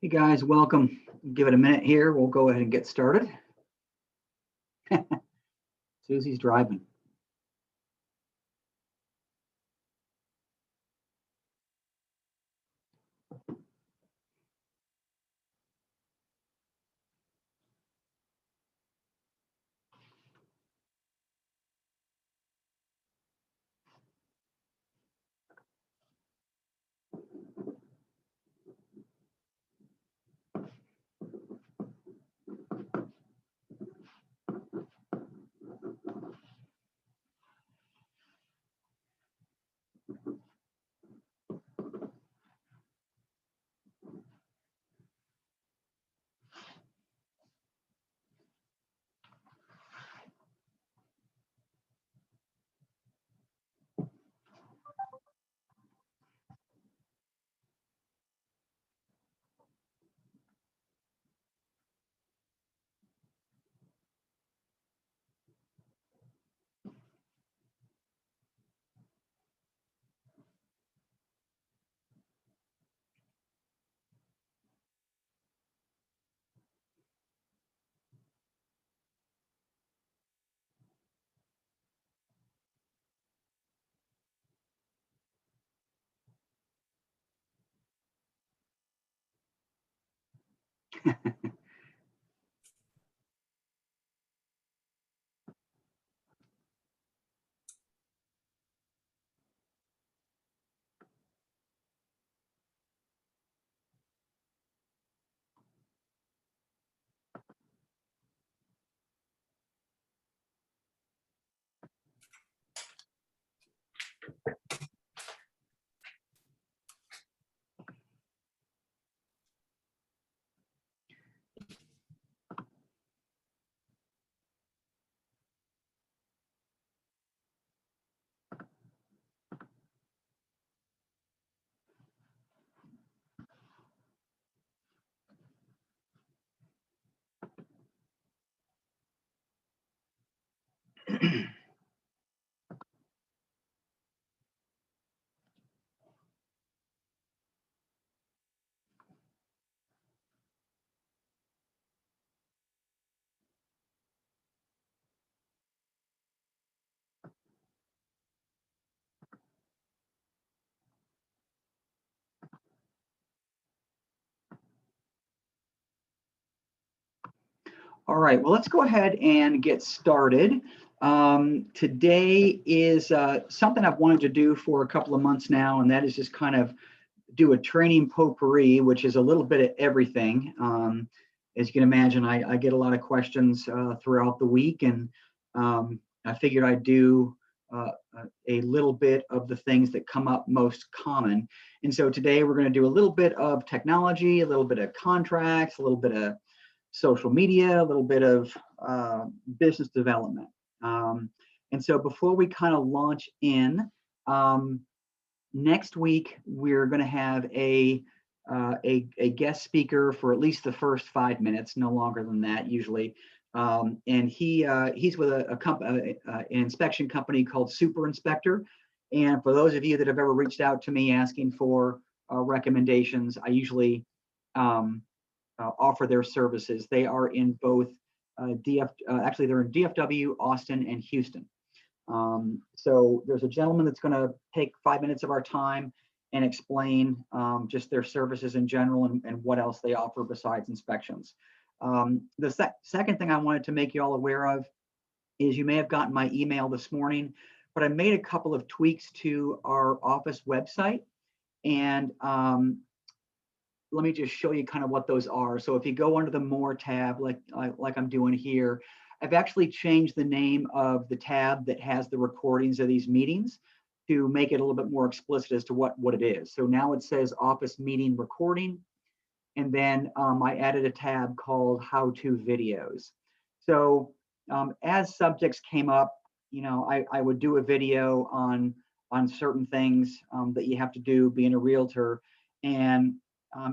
Hey guys, welcome. Give it a minute here. We'll go ahead and get started. Susie's driving. All right, well, let's go ahead and get started. Today is something I've wanted to do for a couple of months now, and that is just kind of do a training potpourri, which is a little bit of everything. As you can imagine, I get a lot of questions throughout the week, and I figured I'd do a little bit of the things that come up most common. And so today we're going to do a little bit of technology, a little bit of contracts, a little bit of social media, a little bit of business development. And so before we kind of launch in, next week we're going to have a guest speaker for at least the first 5 minutes, no longer than that usually. And he's with an inspection company called Super Inspector. And for those of you that have ever reached out to me asking for recommendations, I usually offer their services. They are in both actually they're in DFW, Austin, and Houston. So there's a gentleman that's going to take 5 minutes of our time and explain just their services in general and what else they offer besides inspections. The second thing I wanted to make you all aware of is you may have gotten my email this morning, but I made a couple of tweaks to our office website. And let me just show you kind of what those are. So if you go under the More tab, like I'm doing here, I've actually changed the name of the tab that has the recordings of these meetings to make it a little bit more explicit as to what it is. So now it says Office Meeting Recording. And then I added a tab called How to Videos. So as subjects came up, I would do a video on certain things that you have to do being a realtor. And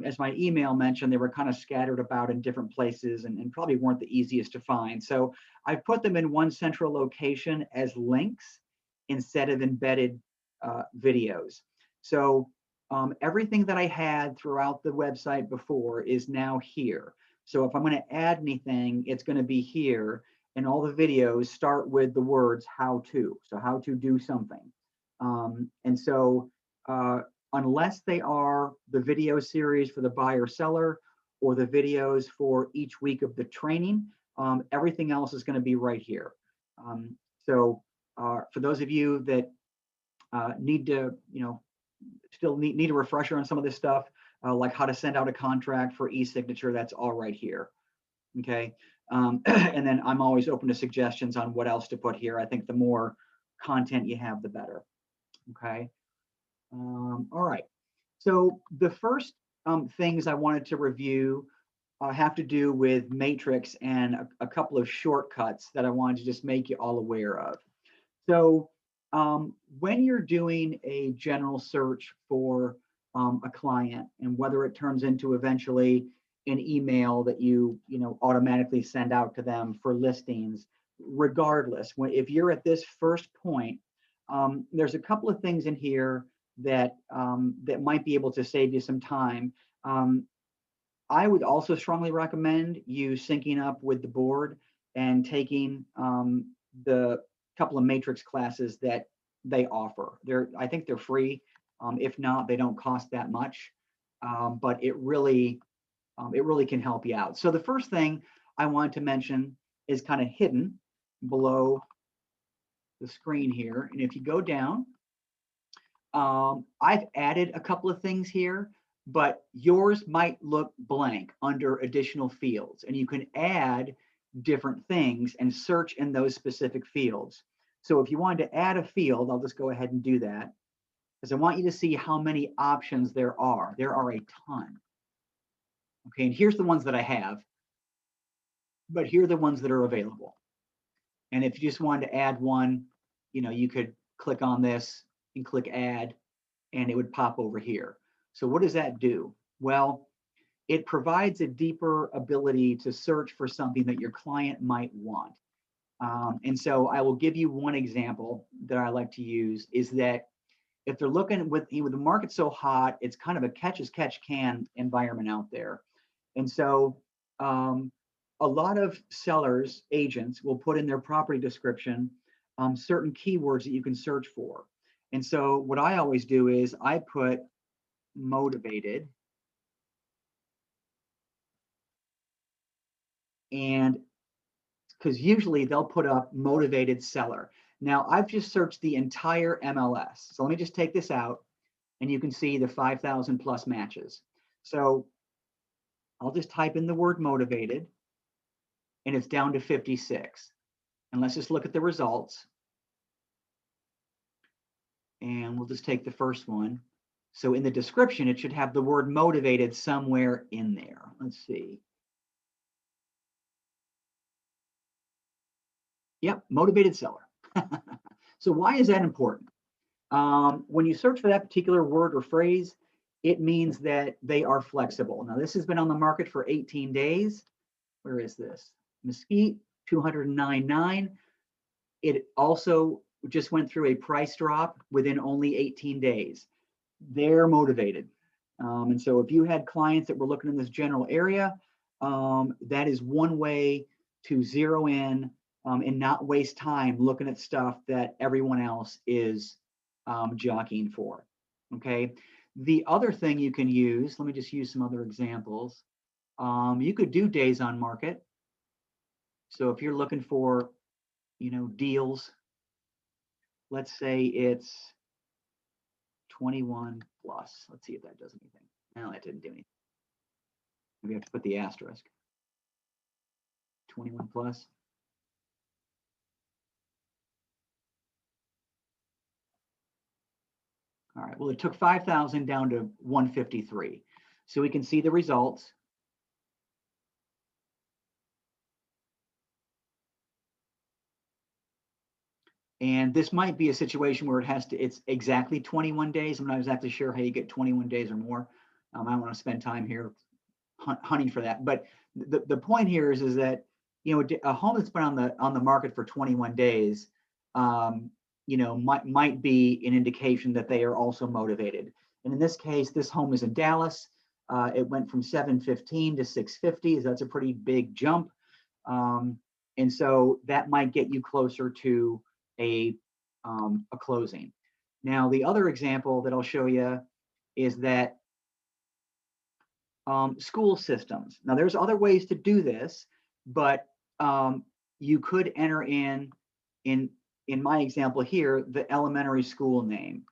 as my email mentioned, they were kind of scattered about in different places and probably weren't the easiest to find. So I put them in one central location as links instead of embedded videos. So everything that I had throughout the website before is now here. So if I'm going to add anything, it's going to be here. And all the videos start with the words how to. So how to do something. And so unless they are the video series for the buyer seller or the videos for each week of the training, everything else is going to be right here. So for those of you that need to, still need a refresher on some of this stuff, like how to send out a contract for e-signature, that's all right here. Okay. And then I'm always open to suggestions on what else to put here. I think the more content you have, the better. Okay. All right. So the first things I wanted to review have to do with Matrix and a couple of shortcuts that I wanted to just make you all aware of. So when you're doing a general search for a client, and whether it turns into eventually an email that you automatically send out to them for listings, regardless, if you're at this first point, there's a couple of things in here that that might be able to save you some time. I would also strongly recommend you syncing up with the board and taking the couple of Matrix classes that they offer. I think they're free. If not, they don't cost that much, but it really can help you out. So the first thing I wanted to mention is kind of hidden below the screen here. And if you go down, I've added a couple of things here, but yours might look blank under additional fields, and you can add different things and search in those specific fields. So if you wanted to add a field, I'll just go ahead and do that, because I want you to see how many options there are. There are a ton. Okay, and here's the ones that I have, but here are the ones that are available. And if you just wanted to add one, you could click on this and click add, and it would pop over here. So what does that do? Well, it provides a deeper ability to search for something that your client might want. And so I will give you one example that I like to use, is that if they're looking with the market so hot, it's kind of a catch as catch can environment out there. And so a lot of sellers, agents will put in their property description certain keywords that you can search for. And so what I always do is I put motivated, and because usually they'll put up motivated seller. Now I've just searched the entire MLS. So let me just take this out, and you can see the 5,000 plus matches. So I'll just type in the word motivated, and it's down to 56. And let's just look at the results. And we'll just take the first one. So in the description, it should have the word motivated somewhere in there. Let's see. Yep, motivated seller. So why is that important? When you search for that particular word or phrase, it means that they are flexible. Now, this has been on the market for 18 days. Where is this? Mesquite, 209.9. It also just went through a price drop within only 18 days. They're motivated. And so if you had clients that were looking in this general area, that is one way to zero in and not waste time looking at stuff that everyone else is jockeying for. Okay. The other thing you can use, let me just use some other examples. You could do days on market. So if you're looking for, deals, let's say it's 21 plus. Let's see if that does anything. No, that didn't do anything. We have to put the asterisk. 21 plus. All right, well, it took 5,000 down to 153. So we can see the results. And this might be a situation where it's exactly 21 days. I'm not exactly sure how you get 21 days or more. I don't want to spend time here hunting for that. But the point here is that, a home that's been on the market for 21 days, might be an indication that they are also motivated. And in this case, this home is in Dallas. It went from 715 to 650. So that's a pretty big jump. And so that might get you closer to a closing. Now, the other example that I'll show you is that school systems. Now, there's other ways to do this, but you could enter in my example here, the elementary school name.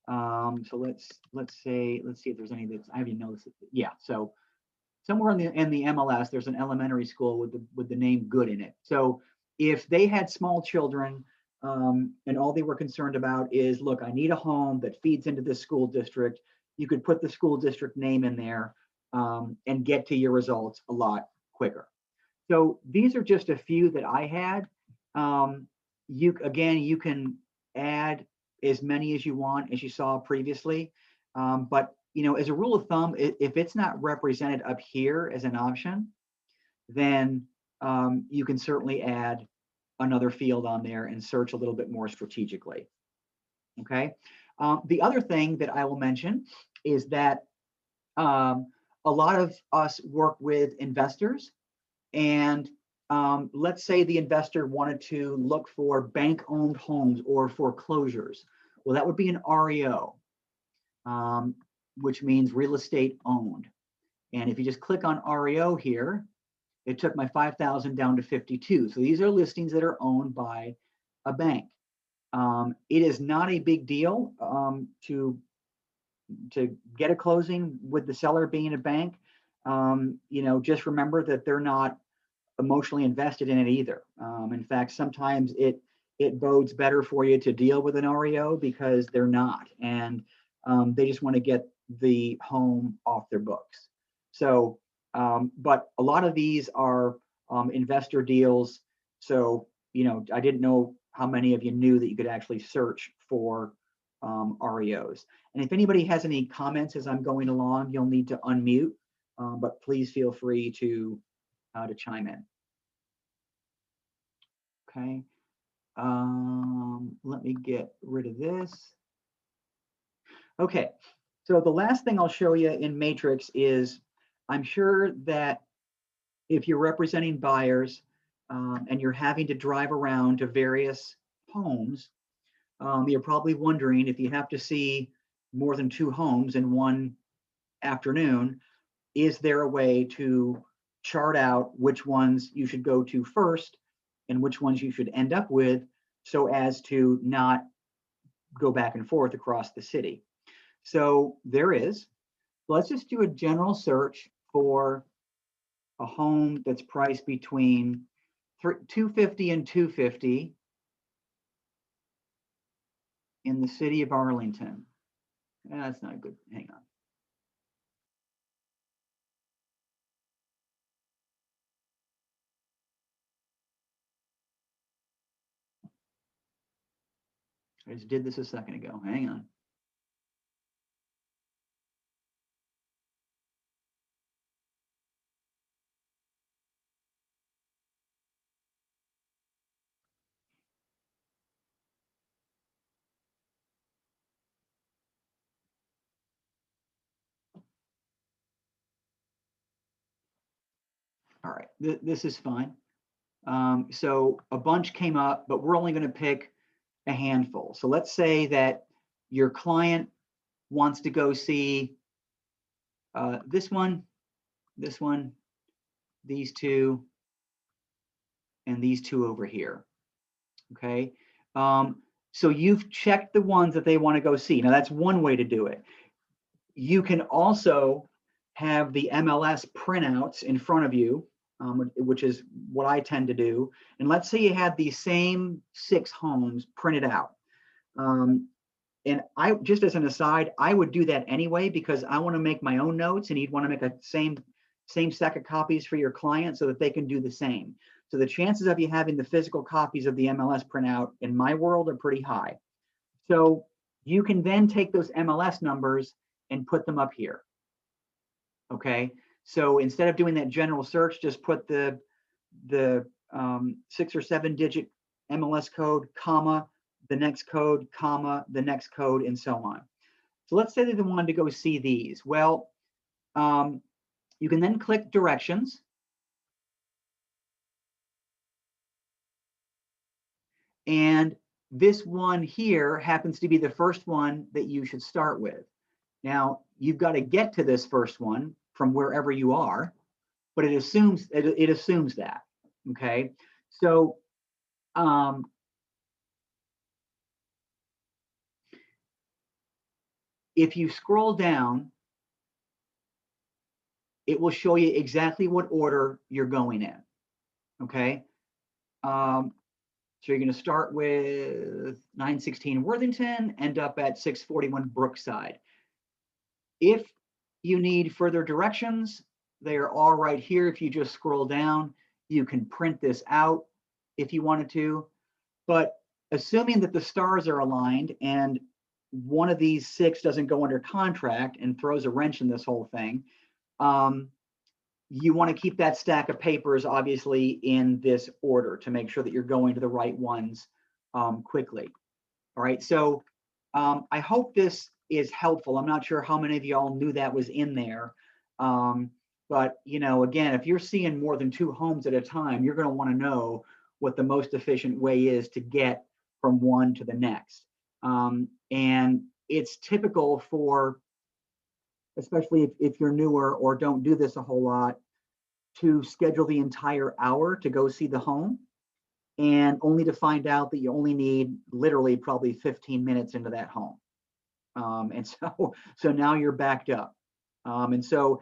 So let's see if there's any that I haven't noticed. Yeah, so somewhere in the MLS, there's an elementary school with the name Good in it. So if they had small children and all they were concerned about is, look, I need a home that feeds into this school district, you could put the school district name in there and get to your results a lot quicker. So these are just a few that I had. You can add as many as you want, as you saw previously. But as a rule of thumb, if it's not represented up here as an option, then you can certainly add another field on there and search a little bit more strategically. Okay. The other thing that I will mention is that a lot of us work with investors, and let's say the investor wanted to look for bank-owned homes or foreclosures. Well, that would be an REO, which means real estate owned. And if you just click on REO here, it took my 5,000 down to 52. So these are listings that are owned by a bank. It is not a big deal to get a closing with the seller being a bank. Just remember that they're not emotionally invested in it either. In fact, sometimes it bodes better for you to deal with an REO because they're not, and they just want to get the home off their books. So, but a lot of these are investor deals. So, I didn't know how many of you knew that you could actually search for REOs. And if anybody has any comments as I'm going along, you'll need to unmute, but please feel free to chime in. Okay. Let me get rid of this. Okay. So the last thing I'll show you in Matrix is, I'm sure that if you're representing buyers and you're having to drive around to various homes, you're probably wondering, if you have to see more than 2 homes in one afternoon, is there a way to chart out which ones you should go to first and which ones you should end up with, so as to not go back and forth across the city? So there is. Let's just do a general search for a home that's priced between $250 and $250 in the city of Arlington. That's not good. Hang on. I just did this a second ago. Hang on. All right, this is fine. So a bunch came up, but we're only going to pick a handful. So let's say that your client wants to go see this one, these two, and these two over here. Okay. So you've checked the ones that they want to go see. Now that's one way to do it. You can also have the MLS printouts in front of you, which is what I tend to do. And let's say you had these same 6 homes printed out. And I, just as an aside, I would do that anyway, because I want to make my own notes, and you'd want to make a same stack of copies for your client so that they can do the same. So the chances of you having the physical copies of the MLS printout in my world are pretty high. So you can then take those MLS numbers and put them up here. Okay, so instead of doing that general search, just put the 6 or 7 digit MLS code, comma, the next code, comma, the next code, and so on. So let's say that they wanted to go see these. Well, you can then click directions. And this one here happens to be the first one that you should start with. Now, you've got to get to this first one from wherever you are, but it assumes that, okay? So if you scroll down, it will show you exactly what order you're going in, okay? So you're going to start with 916 Worthington, end up at 641 Brookside. If you need further directions, they are all right here. If you just scroll down, you can print this out if you wanted to. But assuming that the stars are aligned and one of these 6 doesn't go under contract and throws a wrench in this whole thing, you want to keep that stack of papers obviously in this order to make sure that you're going to the right ones quickly. All right, so I hope this is helpful. I'm not sure how many of y'all knew that was in there. But you know, again, if you're seeing more than 2 homes at a time, you're going to want to know what the most efficient way is to get from one to the next. And it's typical for, especially if you're newer or don't do this a whole lot, to schedule the entire hour to go see the home, and only to find out that you only need literally probably 15 minutes into that home. And so now you're backed up. And so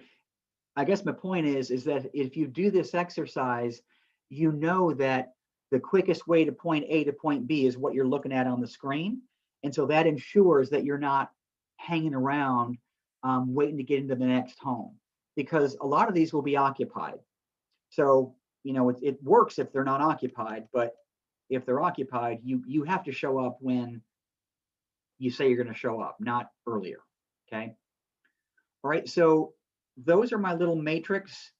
I guess my point is that if you do this exercise, you know that the quickest way to point A to point B is what you're looking at on the screen. And so that ensures that you're not hanging around waiting to get into the next home, because a lot of these will be occupied. So, you know, it works if they're not occupied, but if they're occupied, you have to show up when you say you're going to show up, not earlier. Okay. All right. So those are my little matrix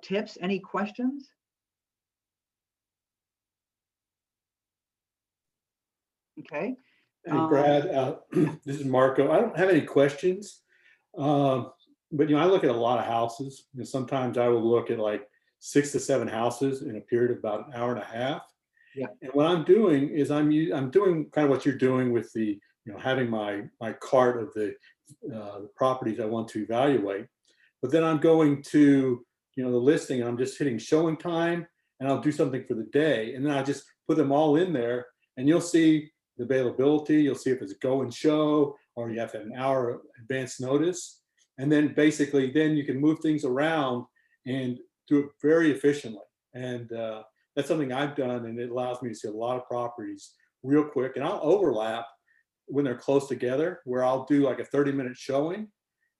tips. Any questions? Okay. Hey, Brad, this is Marco. I don't have any questions, but I look at a lot of houses. Sometimes I will look at like 6 to 7 houses in a period of about an hour and a half. Yeah. And what I'm doing is I'm doing kind of what you're doing with the having my cart of the properties I want to evaluate, but then I'm going to the listing and I'm just hitting showing time and I'll do something for the day, and then I just put them all in there, and you'll see the availability. You'll see if it's go and show, or you have to have an hour advance notice. And then basically, then you can move things around and do it very efficiently. And that's something I've done, and it allows me to see a lot of properties real quick. And I'll overlap when they're close together, where I'll do like a 30-minute showing,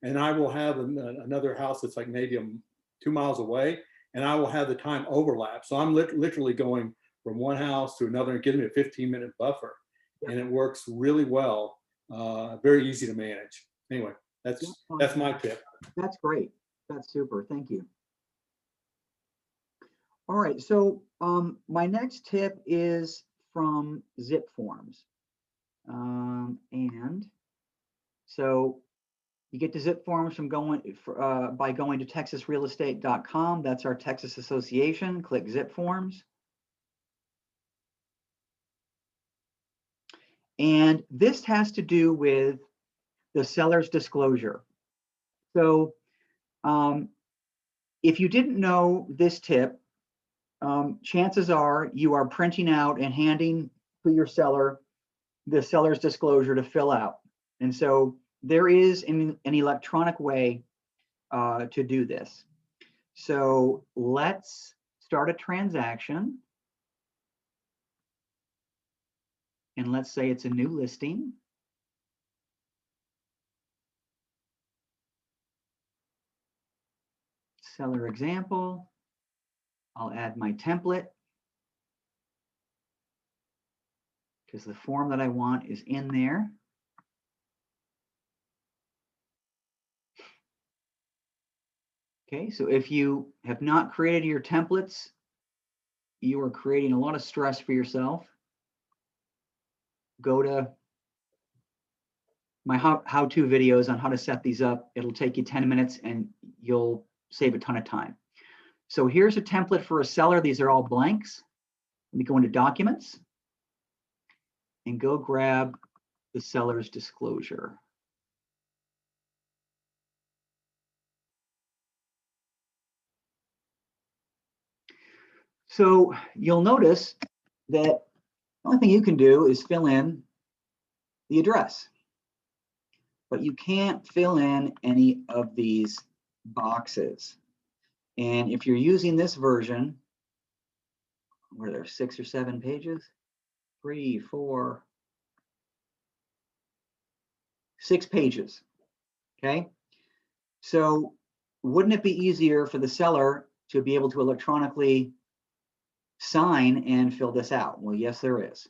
and I will have another house that's like maybe 2 miles away, and I will have the time overlap. So I'm literally going from one house to another and giving me a 15-minute buffer. And it works really well. Very easy to manage. Anyway, that's my tip. That's great. That's super. Thank you. All right. So my next tip is from Zip Forms. And so you get to Zip Forms from by going to texasrealestate.com. That's our Texas Association. Click Zip Forms. And this has to do with the seller's disclosure. So if you didn't know this tip, chances are you are printing out and handing to your seller the seller's disclosure to fill out. And so there is an electronic way to do this. So let's start a transaction. And let's say it's a new listing. Seller example. I'll add my template because the form that I want is in there. Okay, so if you have not created your templates, you are creating a lot of stress for yourself. go to my how-to videos on how to set these up. It'll take you 10 minutes and you'll save a ton of time. So here's a template for a seller. These are all blanks. Let me go into documents and go grab the seller's disclosure. So you'll notice that the only thing you can do is fill in the address, but you can't fill in any of these boxes. And if you're using this version, where there's 6 or 7 pages, 3, 4, 6 pages, okay? So wouldn't it be easier for the seller to be able to electronically sign and fill this out? Well, yes, there is.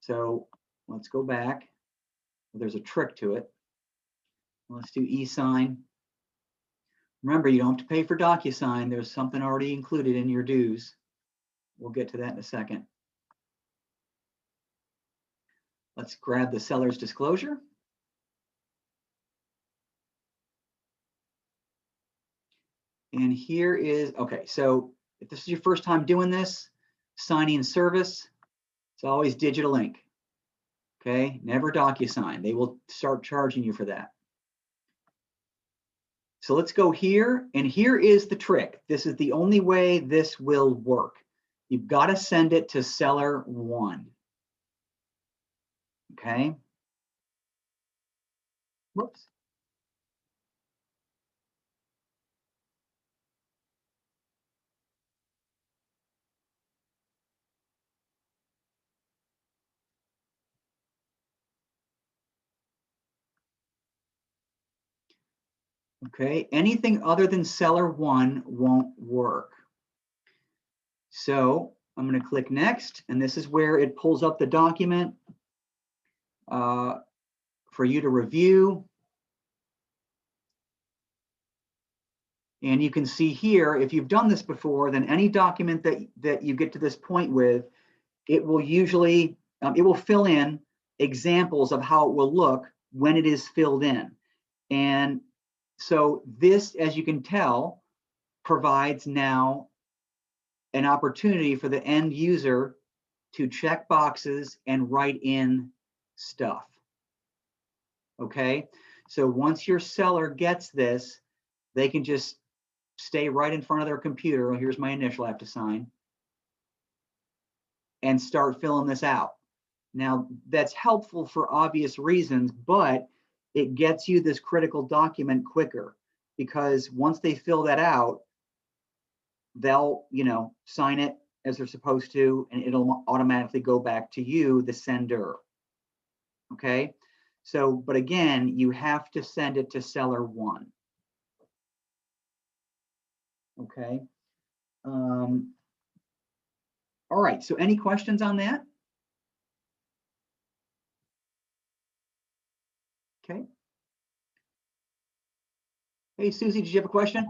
So let's go back. There's a trick to it. Let's do e-sign. Remember, you don't have to pay for DocuSign. There's something already included in your dues. We'll get to that in a second. Let's grab the seller's disclosure. And here is, okay, so if this is your first time doing this, signing service, it's always digital ink. Okay, never DocuSign. They will start charging you for that. So let's go here, and here is the trick. This is the only way this will work. You've got to send it to seller 1. Okay. Whoops. Okay, anything other than seller 1 won't work. So I'm going to click next, and this is where it pulls up the document for you to review. And you can see here, if you've done this before, then any document that you get to this point with, it will usually, it will fill in examples of how it will look when it is filled in. And so this, as you can tell, provides now an opportunity for the end user to check boxes and write in stuff. Okay, so once your seller gets this, they can just stay right in front of their computer. Well, here's my initial I have to sign, and start filling this out. Now, that's helpful for obvious reasons, but it gets you this critical document quicker, because once they fill that out, they'll, sign it as they're supposed to, and it'll automatically go back to you, the sender. Okay, so, but again, you have to send it to seller 1. Okay. All right, so any questions on that? Okay. Hey, Susie, did you have a question?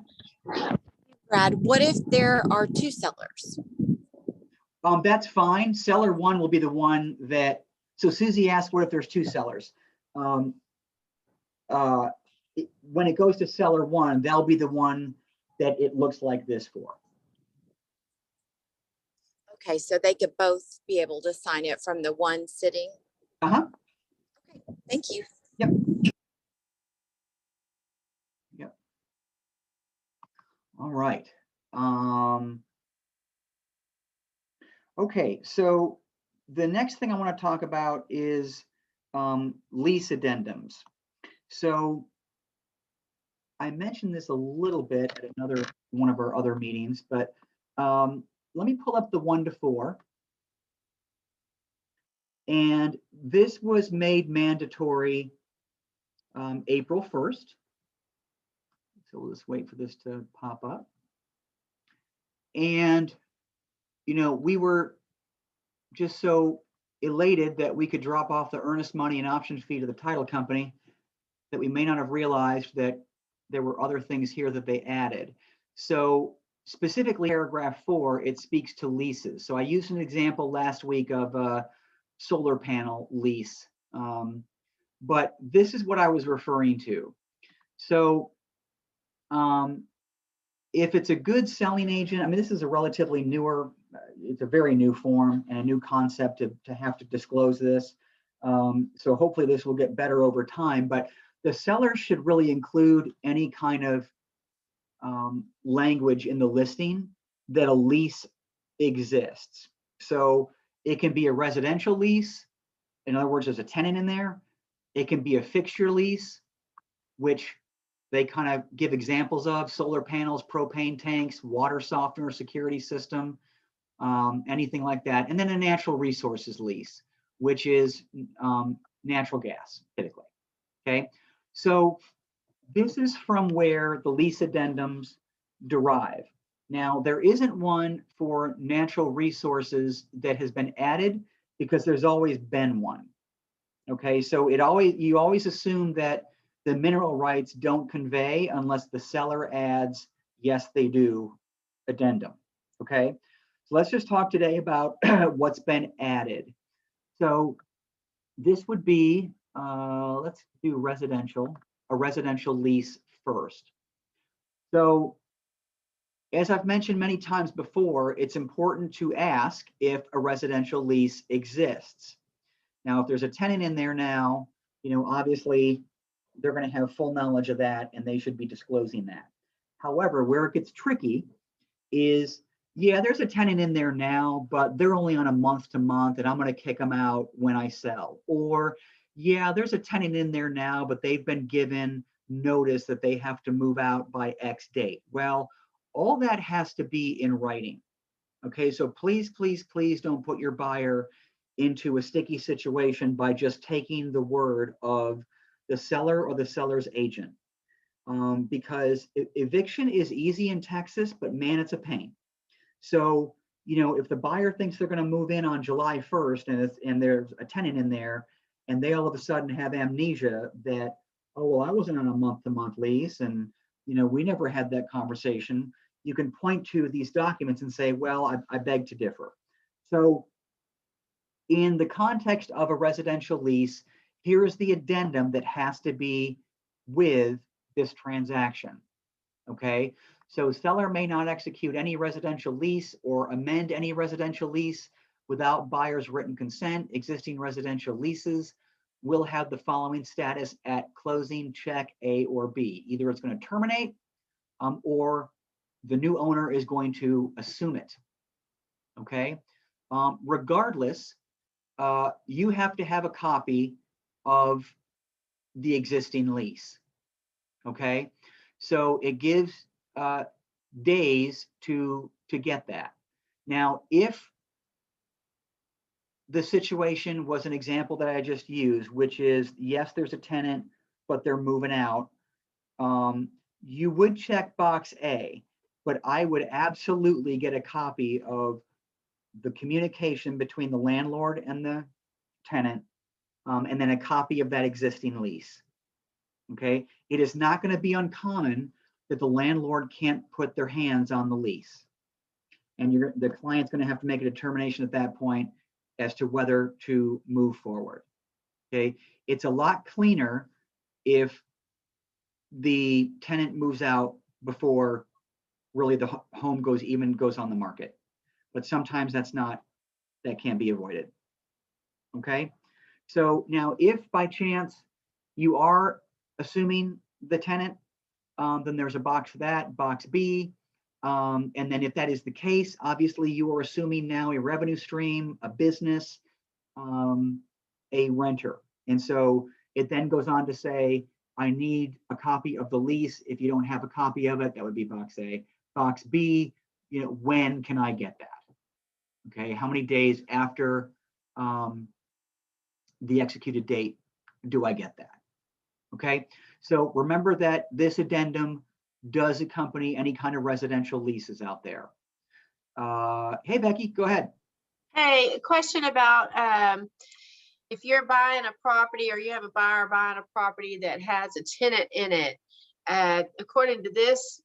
Brad, what if there are 2 sellers? That's fine. Seller 1 will be the one that, so Susie asked, what if there's 2 sellers? When it goes to seller 1, they'll be the one that it looks like this for. Okay, so they could both be able to sign it from the one sitting? Uh-huh. Okay, thank you. Yep. Yep. All right. Okay, so the next thing I want to talk about is lease addendums. So I mentioned this a little bit at another one of our other meetings, but let me pull up the 1 to 4. And this was made mandatory April 1st. So we'll just wait for this to pop up. And, we were just so elated that we could drop off the earnest money and option fee to the title company that we may not have realized that there were other things here that they added. So specifically paragraph 4, it speaks to leases. So I used an example last week of solar panel lease. But this is what I was referring to. So if it's a good selling agent, I mean, this is a relatively newer, it's a very new form and a new concept to have to disclose this. So hopefully this will get better over time, but the seller should really include any kind of language in the listing that a lease exists. So it can be a residential lease. In other words, there's a tenant in there. It can be a fixture lease, which they kind of give examples of: solar panels, propane tanks, water softener, security system, anything like that. And then a natural resources lease, which is natural gas, typically. Okay, so this is from where the lease addendums derive. Now, there isn't one for natural resources that has been added because there's always been one. Okay, so you always assume that the mineral rights don't convey unless the seller adds, yes, they do, addendum. Okay, so let's just talk today about what's been added. So this would be, let's do a residential lease first. So as I've mentioned many times before, it's important to ask if a residential lease exists. Now, if there's a tenant in there now, obviously they're going to have full knowledge of that and they should be disclosing that. However, where it gets tricky is, yeah, there's a tenant in there now, but they're only on a month to month and I'm going to kick them out when I sell. Or, yeah, there's a tenant in there now, but they've been given notice that they have to move out by X date. Well, all that has to be in writing. Okay, so please, please, please don't put your buyer into a sticky situation by just taking the word of the seller or the seller's agent. Because eviction is easy in Texas, but man, it's a pain. So, if the buyer thinks they're going to move in on July 1st and there's a tenant in there and they all of a sudden have amnesia that, oh, well, I wasn't on a month-to-month lease and, we never had that conversation. You can point to these documents and say, well, I beg to differ. So in the context of a residential lease, here is the addendum that has to be with this transaction. Okay, so seller may not execute any residential lease or amend any residential lease without buyer's written consent. Existing residential leases will have the following status at closing: check A or B. Either it's going to terminate or the new owner is going to assume it. Okay, regardless, you have to have a copy of the existing lease. Okay, so it gives days to get that. Now, if the situation was an example that I just used, which is, yes, there's a tenant, but they're moving out, you would check box A, but I would absolutely get a copy of the communication between the landlord and the tenant, and then a copy of that existing lease. Okay, it is not going to be uncommon that the landlord can't put their hands on the lease, and the client's going to have to make a determination at that point as to whether to move forward. Okay, it's a lot cleaner if the tenant moves out before really the home goes on the market, but sometimes that can't be avoided. Okay, so now if by chance you are assuming the tenant, then there's a box for that, box B. And then if that is the case, obviously you are assuming now a revenue stream, a business, a renter. And so it then goes on to say, I need a copy of the lease. If you don't have a copy of it, that would be box A. Box B, when can I get that? Okay, how many days after the executed date do I get that? Okay, so remember that this addendum does accompany any kind of residential leases out there. Hey, Becky, go ahead. Hey, a question about if you're buying a property or you have a buyer buying a property that has a tenant in it, according to this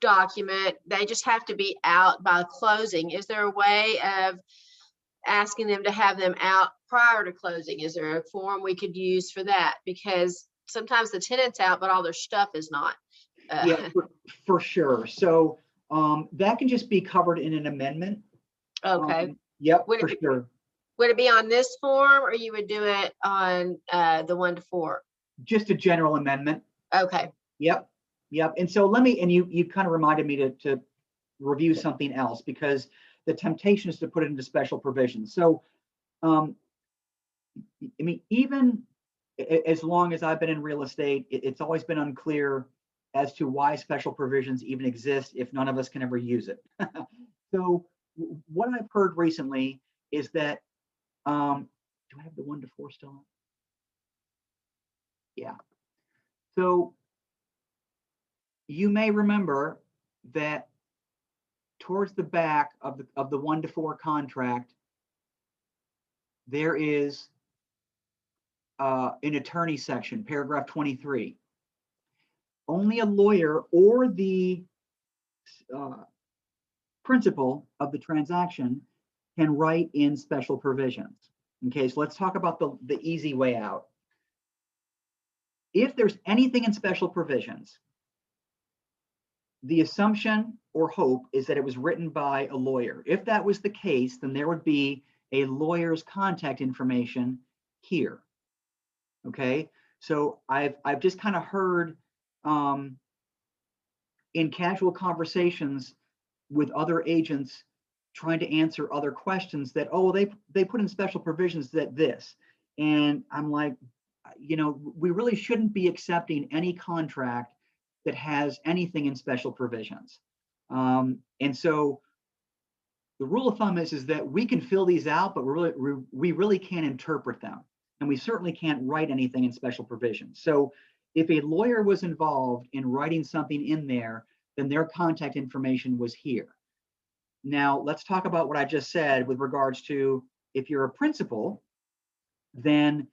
document, they just have to be out by closing. Is there a way of asking them to have them out prior to closing. Is there a form we could use for that? Because sometimes the tenant's out, but all their stuff is not. Yeah, for sure. So that can just be covered in an amendment. Okay. Yep, Would for it, sure. would it be on this form, or you would do it on the 1 to 4? Just a general amendment. Okay. Yep, yep. And so let me, and you kind of reminded me to review something else, because the temptation is to put it into special provisions. So, I mean, even as long as I've been in real estate, it's always been unclear as to why special provisions even exist if none of us can ever use it. So what I've heard recently is that, do I have the 1 to 4 still on? Yeah. So you may remember that towards the back of the 1 to 4 contract, there is an attorney section, paragraph 23. Only a lawyer or the principal of the transaction can write in special provisions. Okay, so let's talk about the easy way out. If there's anything in special provisions, the assumption or hope is that it was written by a lawyer. If that was the case, then there would be a lawyer's contact information here. Okay, so I've just kind of heard in casual conversations with other agents trying to answer other questions that, oh, they put in special provisions that this, and I'm like, you know, we really shouldn't be accepting any contract that has anything in special provisions. And so the rule of thumb is that we can fill these out, but we really can't interpret them. And we certainly can't write anything in special provisions. So if a lawyer was involved in writing something in there, then their contact information was here. Now, let's talk about what I just said with regards to if you're a principal, then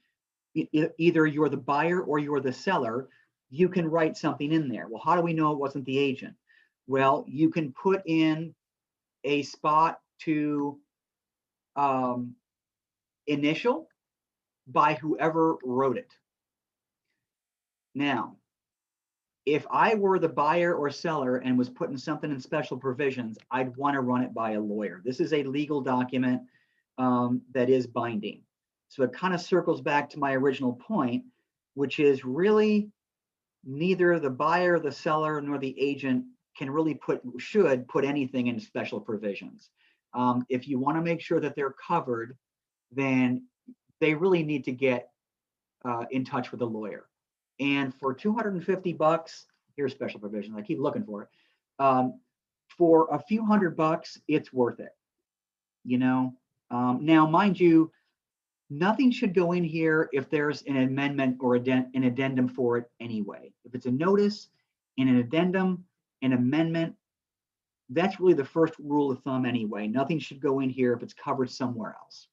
either you're the buyer or you're the seller, you can write something in there. Well, how do we know it wasn't the agent? Well, you can put in a spot to initial by whoever wrote it. Now, if I were the buyer or seller and was putting something in special provisions, I'd want to run it by a lawyer. This is a legal document that is binding. So it kind of circles back to my original point, which is really neither the buyer, the seller, nor the agent can really should put anything in special provisions. If you want to make sure that they're covered, then they really need to get in touch with a lawyer. And for $250, here's special provisions. I keep looking for it. For a few $100, it's worth it. You know, now mind you, nothing should go in here if there's an amendment or an addendum for it anyway. If it's a notice and an addendum, an amendment, that's really the first rule of thumb anyway. Nothing should go in here if it's covered somewhere else.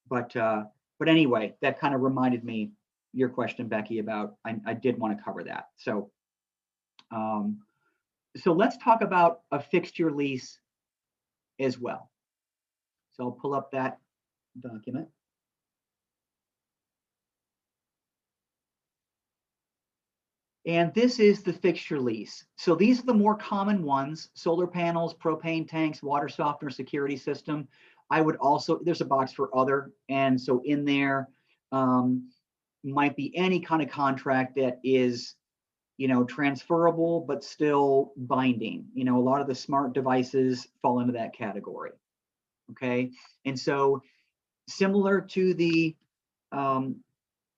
But anyway, that kind of reminded me your question, Becky, about I did want to cover that. So let's talk about a fixture lease as well. So I'll pull up that document. And this is the fixture lease. So these are the more common ones: solar panels, propane tanks, water softener, security system. I would also, there's a box for other. And so in there might be any kind of contract that is, you know, transferable, but still binding. You know, a lot of the smart devices fall into that category. Okay. And so similar to the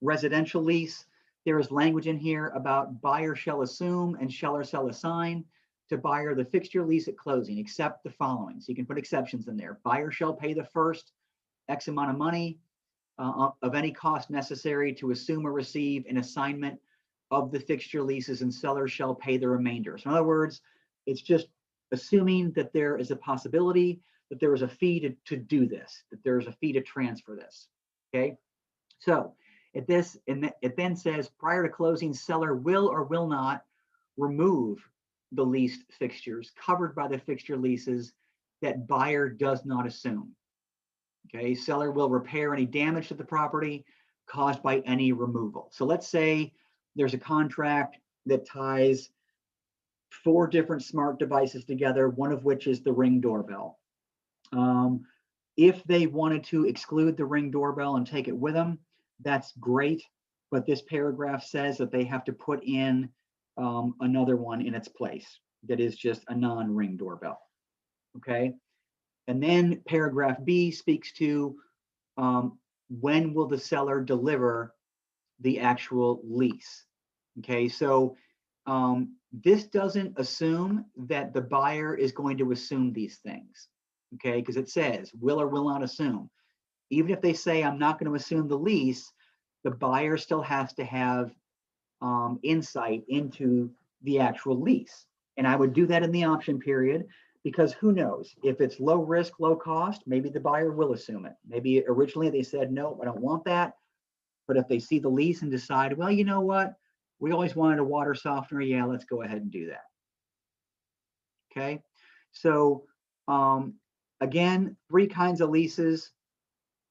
residential lease, there is language in here about buyer shall assume and seller shall assign to buyer the fixture lease at closing, except the following. So you can put exceptions in there. Buyer shall pay the first X amount of money of any cost necessary to assume or receive an assignment of the fixture leases, and seller shall pay the remainder. So in other words, it's just assuming that there is a possibility that there is a fee to do this, that there's a fee to transfer this. Okay. So it then says prior to closing, seller will or will not remove the leased fixtures covered by the fixture leases that buyer does not assume. Okay, seller will repair any damage to the property caused by any removal. So let's say there's a contract that ties 4 different smart devices together, one of which is the Ring doorbell. If they wanted to exclude the Ring doorbell and take it with them, that's great. But this paragraph says that they have to put in another one in its place that is just a non-Ring doorbell. Okay. And then paragraph B speaks to when will the seller deliver the actual lease. Okay. So this doesn't assume that the buyer is going to assume these things. Okay. Because it says will or will not assume. Even if they say I'm not going to assume the lease, the buyer still has to have insight into the actual lease. And I would do that in the option period, because who knows, if it's low risk, low cost, maybe the buyer will assume it. Maybe originally they said, no, I don't want that. But if they see the lease and decide, well, you know what, we always wanted a water softener. Yeah, let's go ahead and do that. Okay. So again, 3 kinds of leases: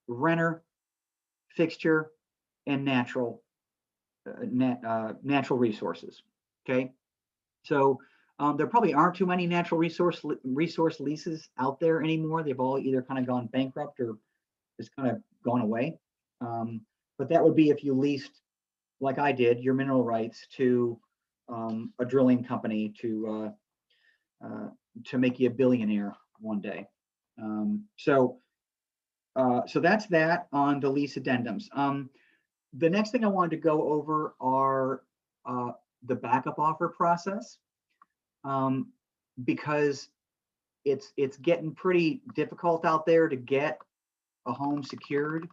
renter, fixture, and natural resources. Okay. So there probably aren't too many natural resource leases out there anymore. They've all either kind of gone bankrupt or just kind of gone away. But that would be if you leased, like I did, your mineral rights to a drilling company to make you a billionaire one day. So that's that on the lease addendums. The next thing I wanted to go over are the backup offer process, because it's getting pretty difficult out there to get a home secured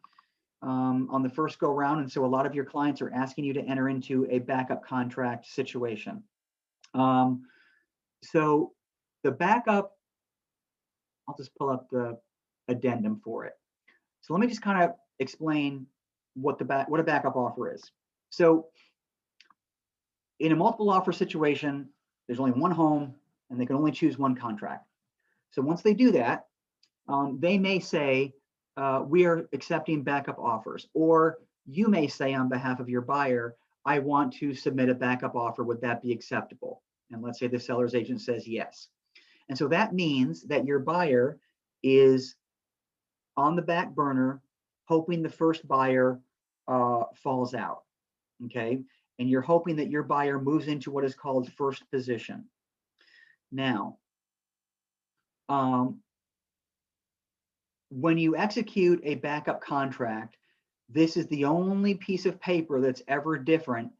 on the first go round. And so a lot of your clients are asking you to enter into a backup contract situation. So the backup, I'll just pull up the addendum for it. So let me just kind of explain what a backup offer is. So in a multiple offer situation, there's only one home and they can only choose one contract. So once they do that, they may say, we are accepting backup offers. Or you may say on behalf of your buyer, I want to submit a backup offer. Would that be acceptable? And let's say the seller's agent says yes. And so that means that your buyer is on the back burner, hoping the first buyer falls out. Okay. And you're hoping that your buyer moves into what is called first position. Now, when you execute a backup contract, this is the only piece of paper that's ever different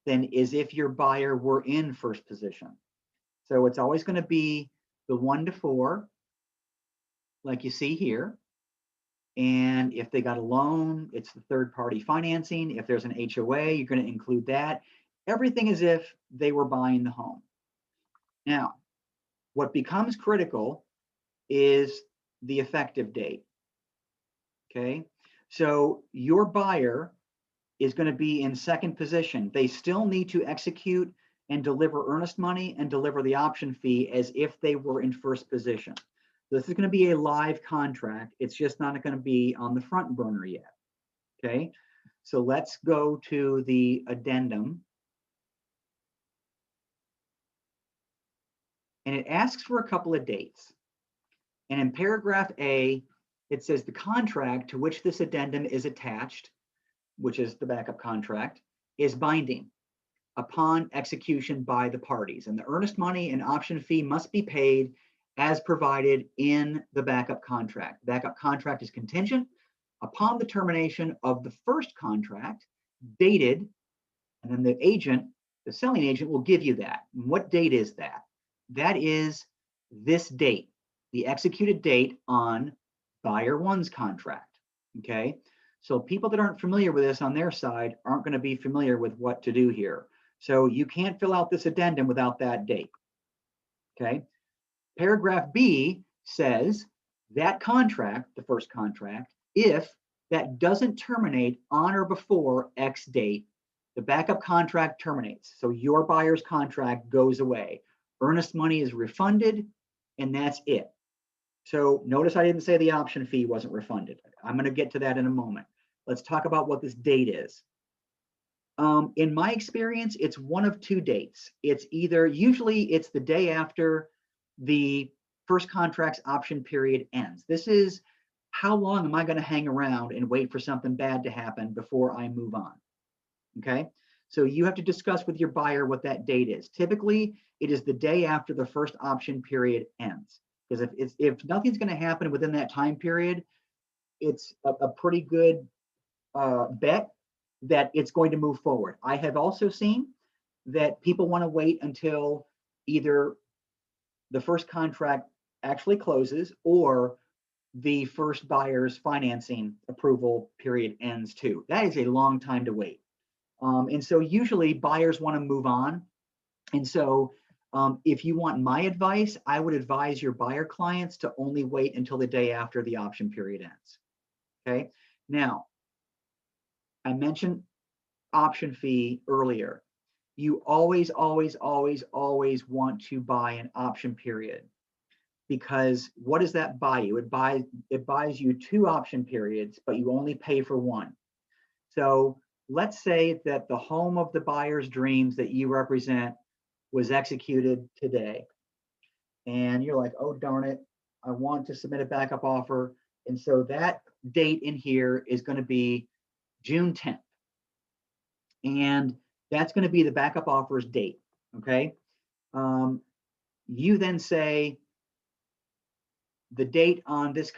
than as if your buyer were in first position. So it's always going to be the 1 to 4, like you see here. And if they got a loan, it's the third party financing. If there's an HOA, you're going to include that. Everything as if they were buying the home. Now, what becomes critical is the effective date. Okay, so your buyer is going to be in second position. They still need to execute and deliver earnest money and deliver the option fee as if they were in first position. This is going to be a live contract. It's just not going to be on the front burner yet. Okay, so let's go to the addendum. And it asks for a couple of dates. And in paragraph A, it says the contract to which this addendum is attached, which is the backup contract, is binding upon execution by the parties. And the earnest money and option fee must be paid as provided in the backup contract. Backup contract is contingent upon the termination of the first contract, dated, and then the agent, the selling agent, will give you that. And what date is that? That is this date, the executed date on buyer one's contract. Okay, so people that aren't familiar with this on their side aren't going to be familiar with what to do here. So you can't fill out this addendum without that date. Okay, paragraph B says that contract, the first contract, if that doesn't terminate on or before X date, the backup contract terminates. So your buyer's contract goes away. Earnest money is refunded, and that's it. So notice I didn't say the option fee wasn't refunded. I'm going to get to that in a moment. Let's talk about what this date is. In my experience, it's one of two dates. It's either, usually it's the day after the first contract's option period ends. This is how long am I going to hang around and wait for something bad to happen before I move on? Okay, so you have to discuss with your buyer what that date is. Typically, it is the day after the first option period ends. Because if nothing's going to happen within that time period, it's a pretty good bet that it's going to move forward. I have also seen that people want to wait until either the first contract actually closes or the first buyer's financing approval period ends too. That is a long time to wait. And so usually buyers want to move on. And so if you want my advice, I would advise your buyer clients to only wait until the day after the option period ends. Okay. Now, I mentioned option fee earlier. You always, always, always, always want to buy an option period, because what does that buy you? It buys you 2 option periods, but you only pay for 1. So let's say that the home of the buyer's dreams that you represent was executed today. And you're like, oh, darn it, I want to submit a backup offer. And so that date in here is going to be June 10th. And that's going to be the backup offer's date. Okay. You then say the date on this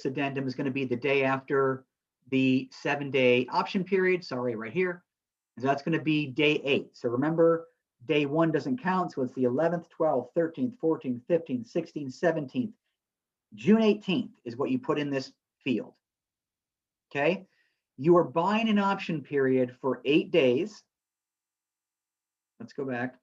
addendum is going to be the day after the 7-day option period. Sorry, right here. So that's going to be day 8. So remember, day 1 doesn't count. So it's the 11th, 12th, 13th, 14th, 15th, 16th, 17th. June 18th is what you put in this field. Okay. You are buying an option period for 8 days. Let's go back.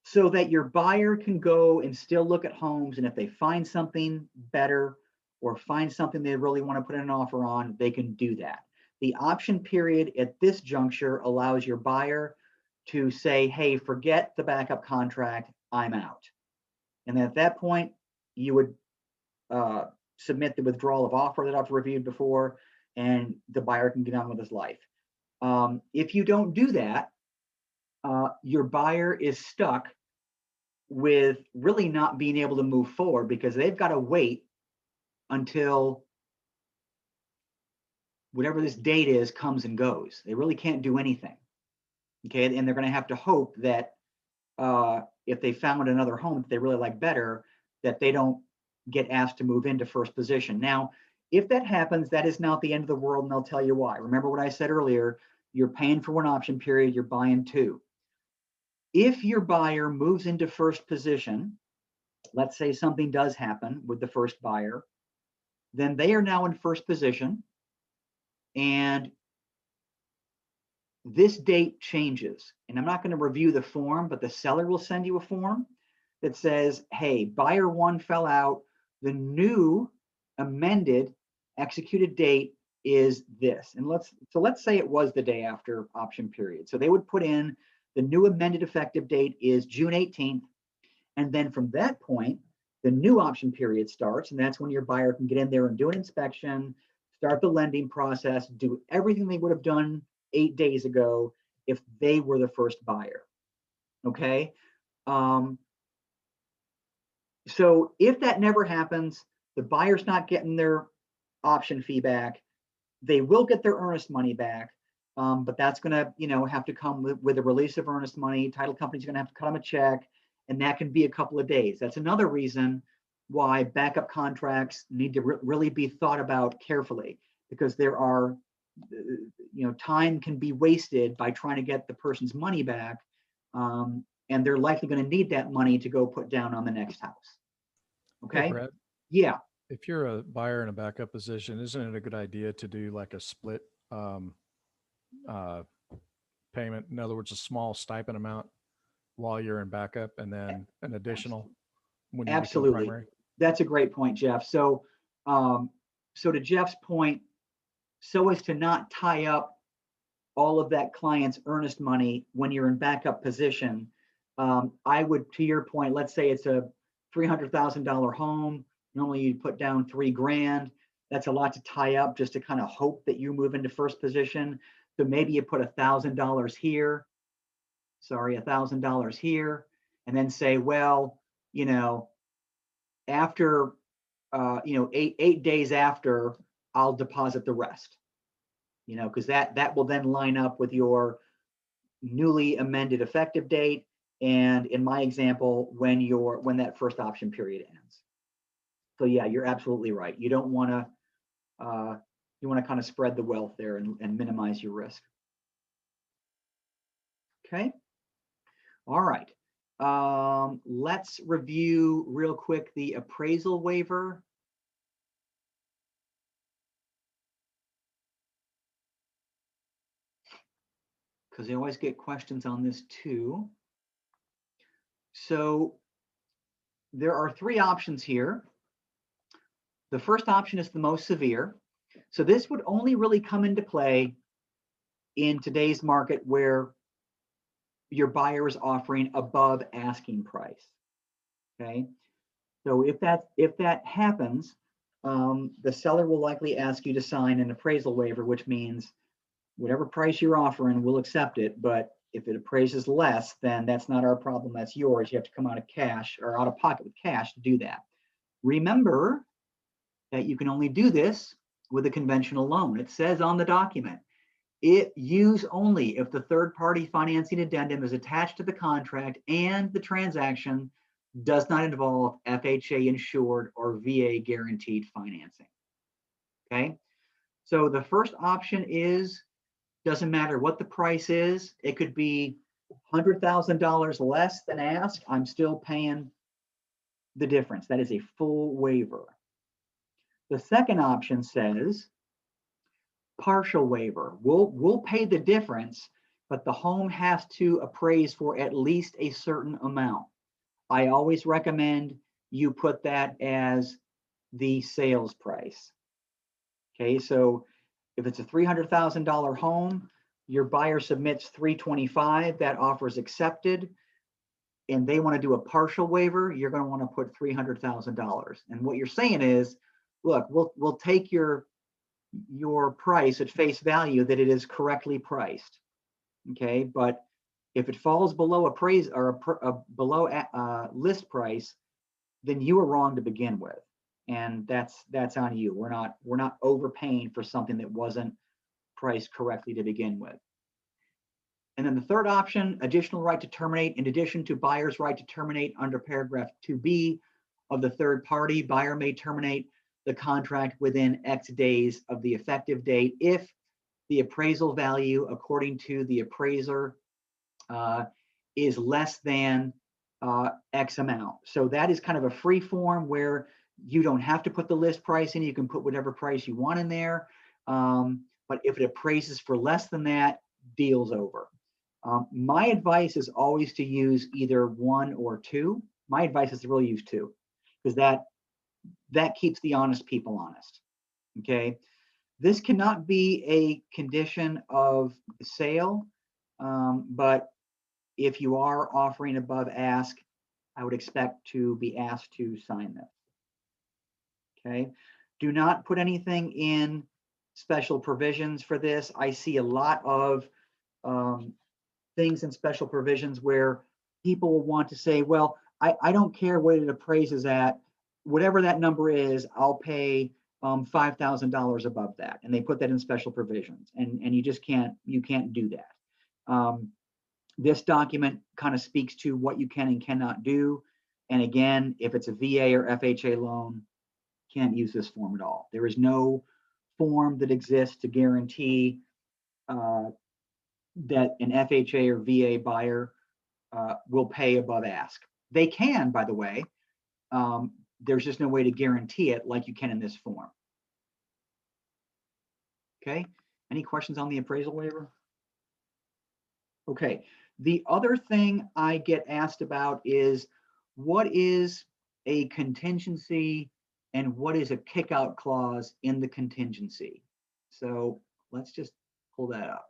So that your buyer can go and still look at homes. And if they find something better or find something they really want to put an offer on, they can do that. The option period at this juncture allows your buyer to say, hey, forget the backup contract, I'm out. And then at that point, you would submit the withdrawal of offer that I've reviewed before, and the buyer can get on with his life. If you don't do that, your buyer is stuck with really not being able to move forward, because they've got to wait until whatever this date is comes and goes. They really can't do anything. Okay, and they're going to have to hope that if they found another home that they really like better, that they don't get asked to move into first position. Now, if that happens, that is not the end of the world, and I'll tell you why. Remember what I said earlier, you're paying for 1 option period, you're buying 2. If your buyer moves into first position, let's say something does happen with the first buyer, then they are now in first position, and this date changes. And I'm not going to review the form, but the seller will send you a form that says, hey, buyer 1 fell out. The new amended executed date is this. And let's say it was the day after option period. So they would put in the new amended effective date is June 18th. And then from that point, the new option period starts. And that's when your buyer can get in there and do an inspection, start the lending process, do everything they would have done 8 days ago if they were the first buyer. Okay. So if that never happens, the buyer's not getting their option fee back. They will get their earnest money back, but that's going to, have to come with a release of earnest money. Title company's going to have to cut them a check, and that can be a couple of days. That's another reason why backup contracts need to really be thought about carefully, because there are, time can be wasted by trying to get the person's money back, and they're likely going to need that money to go put down on the next house. Okay. Hey, Brett, Yeah. if you're a buyer in a backup position, isn't it a good idea to do like a split payment? In other words, a small stipend amount while you're in backup, and then an additional when you become Absolutely. primary? That's a great point, Jeff. So, to Jeff's point, so as to not tie up all of that client's earnest money when you're in backup position, I would, to your point, let's say it's a $300,000 home. Normally you'd put down $3,000. That's a lot to tie up just to kind of hope that you move into first position. So maybe you put $1,000 here, $1,000 here, and then say, well, after, 8 days after, I'll deposit the rest, because that will then line up with your newly amended effective date. And in my example, when that first option period ends. So yeah, you're absolutely right. You don't want to, you want to kind of spread the wealth there and minimize your risk. Okay. All right. Let's review real quick the appraisal waiver. Because they always get questions on this too. So there are 3 options here. The first option is the most severe. So this would only really come into play in today's market where your buyer is offering above asking price. Okay. So if that happens, the seller will likely ask you to sign an appraisal waiver, which means whatever price you're offering, we'll accept it. But if it appraises less, then that's not our problem. That's yours. You have to come out of cash or out of pocket with cash to do that. Remember that you can only do this with a conventional loan. It says on the document, it use only if the third-party financing addendum is attached to the contract and the transaction does not involve FHA insured or VA guaranteed financing. Okay, so the first option is, doesn't matter what the price is. It could be $100,000 less than ask. I'm still paying the difference. That is a full waiver. The second option says partial waiver. We'll pay the difference, but the home has to appraise for at least a certain amount. I always recommend you put that as the sales price. Okay, so if it's a $300,000 home, your buyer submits $325,000, that offer is accepted, and they want to do a partial waiver, you're going to want to put $300,000. And what you're saying is, look, we'll take your price at face value that it is correctly priced. Okay, but if it falls below appraise or below list price, then you were wrong to begin with, and that's on you. We're not overpaying for something that wasn't priced correctly to begin with. And then the third option, additional right to terminate. In addition to buyer's right to terminate under paragraph 2B of the third party, buyer may terminate the contract within X days of the effective date if the appraisal value, according to the appraiser, is less than X amount. So that is kind of a free form where you don't have to put the list price in. You can put whatever price you want in there. But if it appraises for less than that, deal's over. My advice is always to use either 1 or 2. My advice is to really use 2, because that keeps the honest people honest. Okay. This cannot be a condition of the sale, but if you are offering above ask, I would expect to be asked to sign this. Okay. Do not put anything in special provisions for this. I see a lot of things in special provisions where people will want to say, well, I don't care what it appraises at, whatever that number is, I'll pay $5,000 above that. And they put that in special provisions, and you just can't do that. This document kind of speaks to what you can and cannot do. And again, if it's a VA or FHA loan, can't use this form at all. There is no form that exists to guarantee that an FHA or VA buyer will pay above ask. They can, by the way. There's just no way to guarantee it like you can in this form. Okay, any questions on the appraisal waiver? Okay, the other thing I get asked about is, what is a contingency and what is a kick-out clause in the contingency? So let's just pull that up.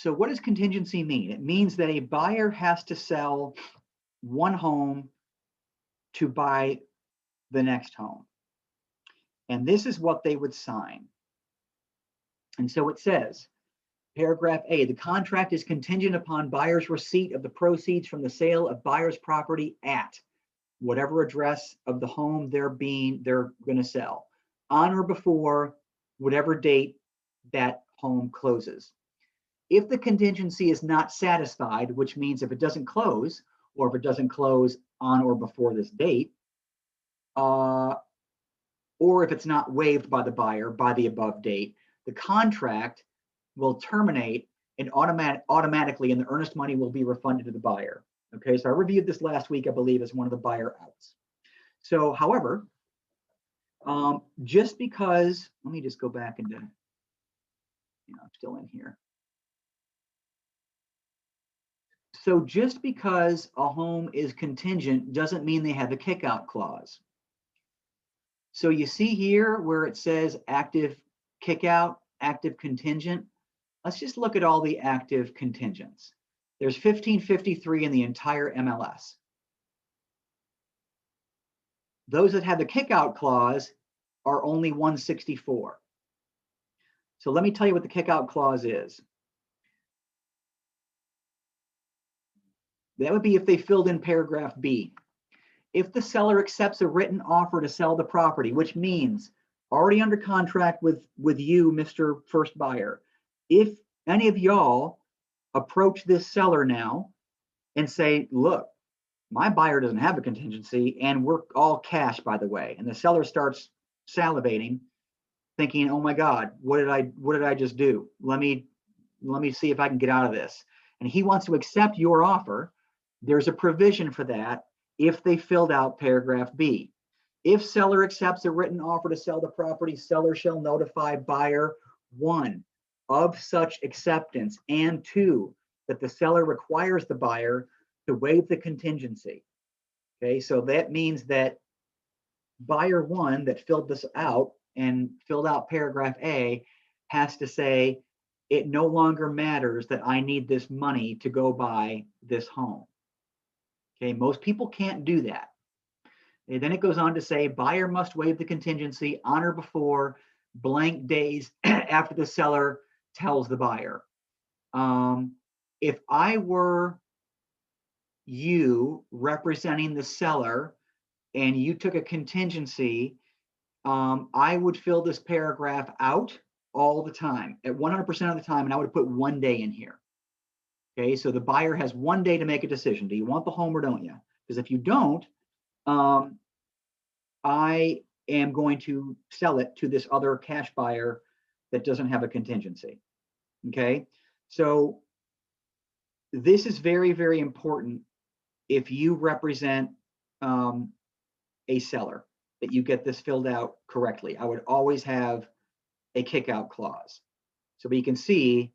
So what does contingency mean? It means that a buyer has to sell one home to buy the next home. And this is what they would sign. And so it says, paragraph A, the contract is contingent upon buyer's receipt of the proceeds from the sale of buyer's property at whatever address of the home they're going to sell on or before whatever date that home closes. If the contingency is not satisfied, which means if it doesn't close, or if it doesn't close on or before this date, or if it's not waived by the buyer by the above date, the contract will terminate and automatically, and the earnest money will be refunded to the buyer. Okay, so I reviewed this last week, I believe, as one of the buyer outs. So, however, just because, let me just go back into, I'm still in here. So just because a home is contingent doesn't mean they have a kickout clause. So you see here where it says active kickout, active contingent. Let's just look at all the active contingents. There's 1553 in the entire MLS. Those that have the kickout clause are only 164. So let me tell you what the kickout clause is. That would be if they filled in paragraph B. If the seller accepts a written offer to sell the property, which means already under contract with you, Mr. First Buyer, if any of y'all approach this seller now and say, look, my buyer doesn't have a contingency and we're all cash, by the way, and the seller starts salivating, thinking, oh my God, what did I just do? Let me see if I can get out of this. And he wants to accept your offer. There's a provision for that if they filled out paragraph B. If seller accepts a written offer to sell the property, seller shall notify buyer, 1, of such acceptance, and 2, that the seller requires the buyer to waive the contingency. Okay, so that means that buyer 1 that filled this out and filled out paragraph A has to say, it no longer matters that I need this money to go buy this home. Okay, most people can't do that. And then it goes on to say, buyer must waive the contingency on or before blank days after the seller tells the buyer. If I were you representing the seller and you took a contingency, I would fill this paragraph out all the time, at 100% of the time, and I would put 1 day in here. Okay, so the buyer has 1 day to make a decision. Do you want the home or don't you? Because if you don't, I am going to sell it to this other cash buyer that doesn't have a contingency. Okay, so this is very, very important if you represent a seller, that you get this filled out correctly. I would always have a kickout clause. So you can see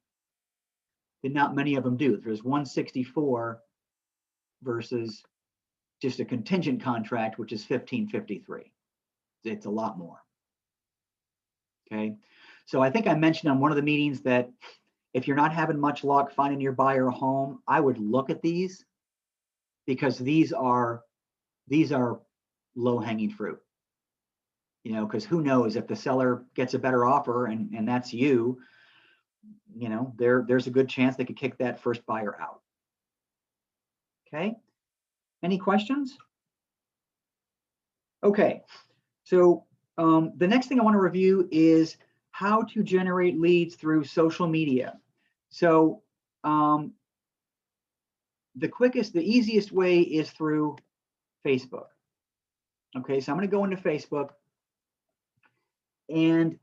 that not many of them do. There's 164 versus just a contingent contract, which is 1553. It's a lot more. Okay, so I think I mentioned on one of the meetings that if you're not having much luck finding your buyer a home, I would look at these, because these are low-hanging fruit. You know, because who knows if the seller gets a better offer and that's you, you know, there's a good chance they could kick that first buyer out. Okay, any questions? Okay, so the next thing I want to review is how to generate leads through social media. So the easiest way is through Facebook. Okay, so I'm going to go into Facebook, and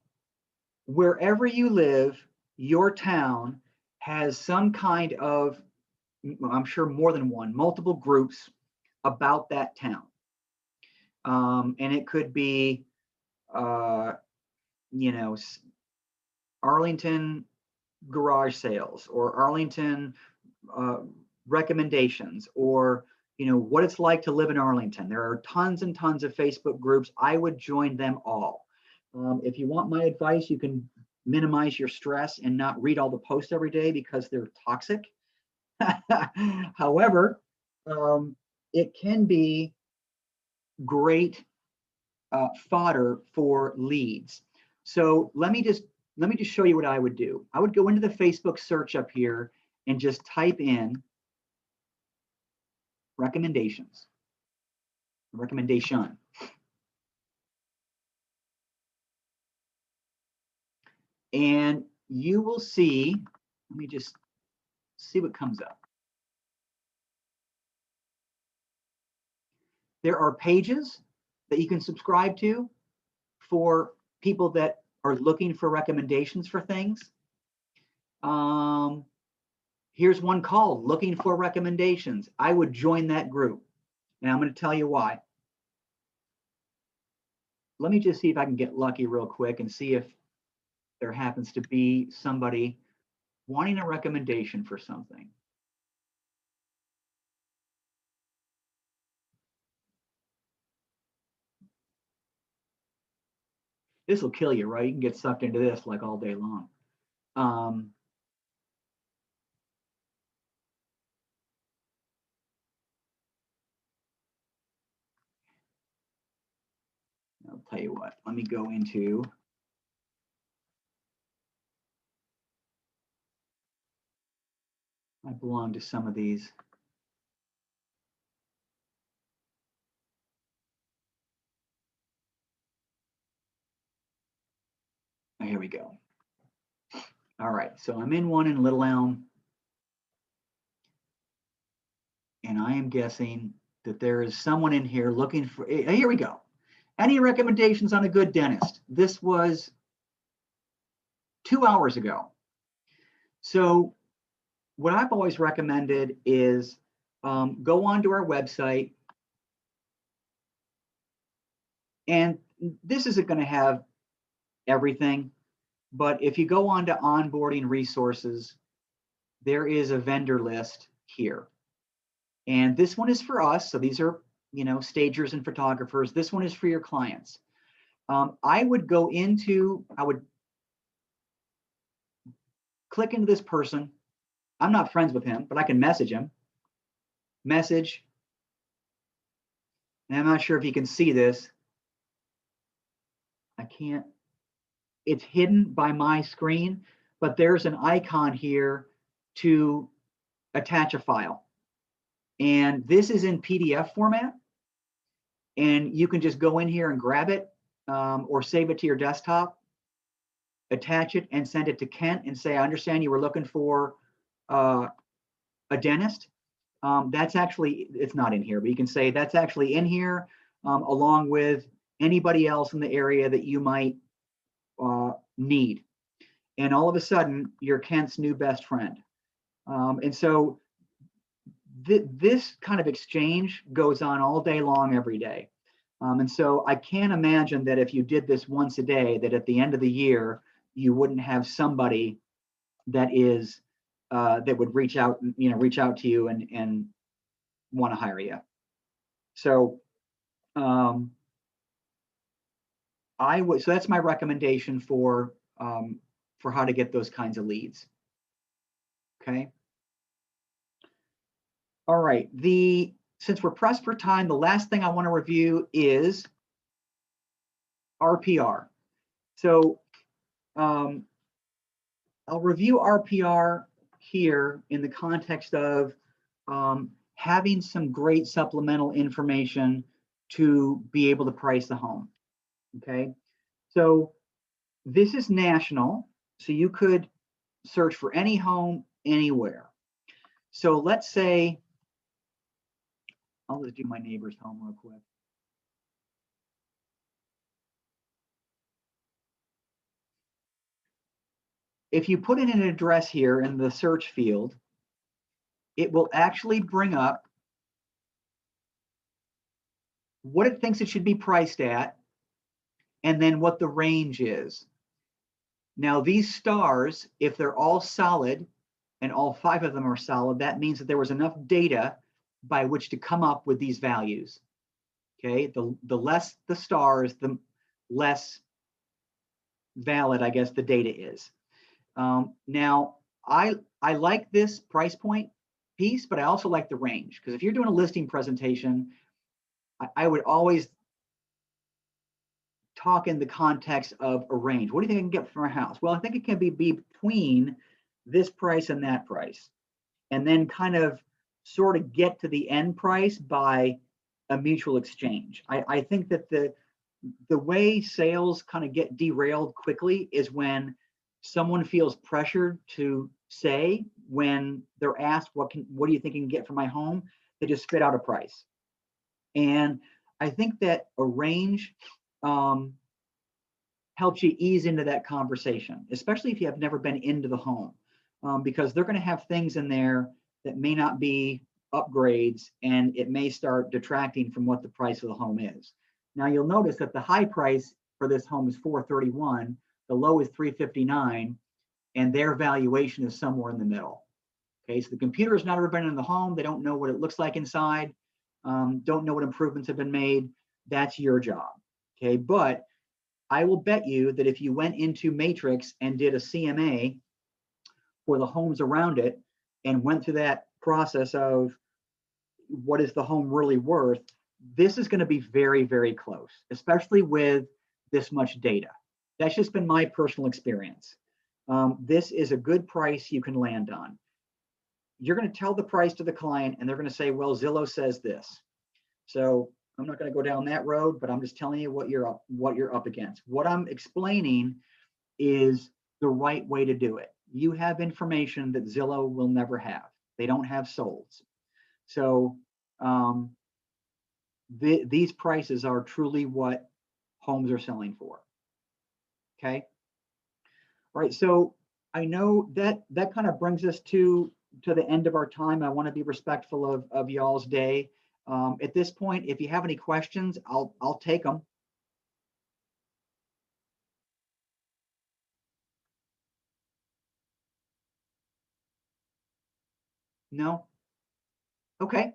wherever you live, your town has some kind of, I'm sure more than one, multiple groups about that town. And it could be, you know, Arlington garage sales, or Arlington recommendations, or, you know, what it's like to live in Arlington. There are tons and tons of Facebook groups. I would join them all. If you want my advice, you can minimize your stress and not read all the posts every day because they're toxic. However, it can be great fodder for leads. So let me just show you what I would do. I would go into the Facebook search up here and just type in recommendations, recommendation. And you will see, let me just see what comes up. There are pages that you can subscribe to for people that are looking for recommendations for things. Here's one called Looking for Recommendations. I would join that group, and I'm going to tell you why. Let me just see if I can get lucky real quick and see if there happens to be somebody wanting a recommendation for something. This will kill you, right? You can get sucked into this like all day long. I'll tell you what, let me go into, I belong to some of these. Oh, here we go. All right, so I'm in one in Little Elm, and I am guessing that there is someone in here looking for, here we go. Any recommendations on a good dentist? This was 2 hours ago. So what I've always recommended is go onto our website, and this isn't going to have everything, but if you go on to onboarding resources, there is a vendor list here. And this one is for us. So these are, stagers and photographers. This one is for your clients. I would click into this person. I'm not friends with him, but I can message him. Message. And I'm not sure if you can see this. I can't. It's hidden by my screen, but there's an icon here to attach a file. And this is in PDF format. And you can just go in here and grab it or save it to your desktop, attach it and send it to Kent and say, I understand you were looking for a dentist. That's actually, it's not in here, but you can say that's actually in here along with anybody else in the area that you might need. And all of a sudden, you're Kent's new best friend. And so this kind of exchange goes on all day long, every day. And so I can't imagine that if you did this once a day, that at the end of the year, you wouldn't have somebody that is that would reach out to you and want to hire you. So so that's my recommendation for how to get those kinds of leads. Okay. All right. Since we're pressed for time, the last thing I want to review is RPR. So I'll review RPR here in the context of having some great supplemental information to be able to price the home. Okay. So this is national. So you could search for any home anywhere. So let's say, I'll just do my neighbor's home real quick. If you put in an address here in the search field, it will actually bring up what it thinks it should be priced at, and then what the range is. Now, these stars, if they're all solid, and all 5 of them are solid, that means that there was enough data by which to come up with these values. Okay, the less the stars, the less valid, I guess, the data is. Now, I like this price point piece, but I also like the range, because if you're doing a listing presentation, I would always talk in the context of a range. What do you think I can get for a house? Well, I think it can be between this price and that price, and then kind of sort of get to the end price by a mutual exchange. I think that the way sales kind of get derailed quickly is when someone feels pressured to say, when they're asked, what do you think you can get for my home? They just spit out a price. And I think that a range helps you ease into that conversation, especially if you have never been into the home, because they're going to have things in there that may not be upgrades, and it may start detracting from what the price of the home is. Now you'll notice that the high price for this home is $431, the low is $359, and their valuation is somewhere in the middle. Okay, so the computer has not ever been in the home. They don't know what it looks like inside, don't know what improvements have been made. That's your job. Okay, but I will bet you that if you went into Matrix and did a CMA for the homes around it and went through that process of what is the home really worth, this is going to be very, very close, especially with this much data. That's just been my personal experience. This is a good price you can land on. You're going to tell the price to the client and they're going to say, well, Zillow says this. So I'm not going to go down that road, but I'm just telling you what you're up against. What I'm explaining is the right way to do it. You have information that Zillow will never have. They don't have solds. So these prices are truly what homes are selling for. Okay. All right. So I know that kind of brings us to the end of our time. I want to be respectful of y'all's day. At this point, if you have any questions, I'll take them. No? Okay.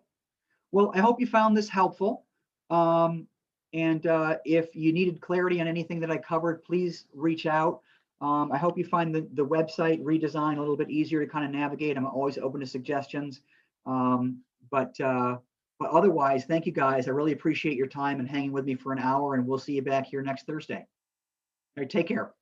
Well, I hope you found this helpful. And if you needed clarity on anything that I covered, please reach out. I hope you find the website redesign a little bit easier to kind of navigate. I'm always open to suggestions. But otherwise, thank you guys. I really appreciate your time and hanging with me for an hour, and we'll see you back here next Thursday. All right, take care.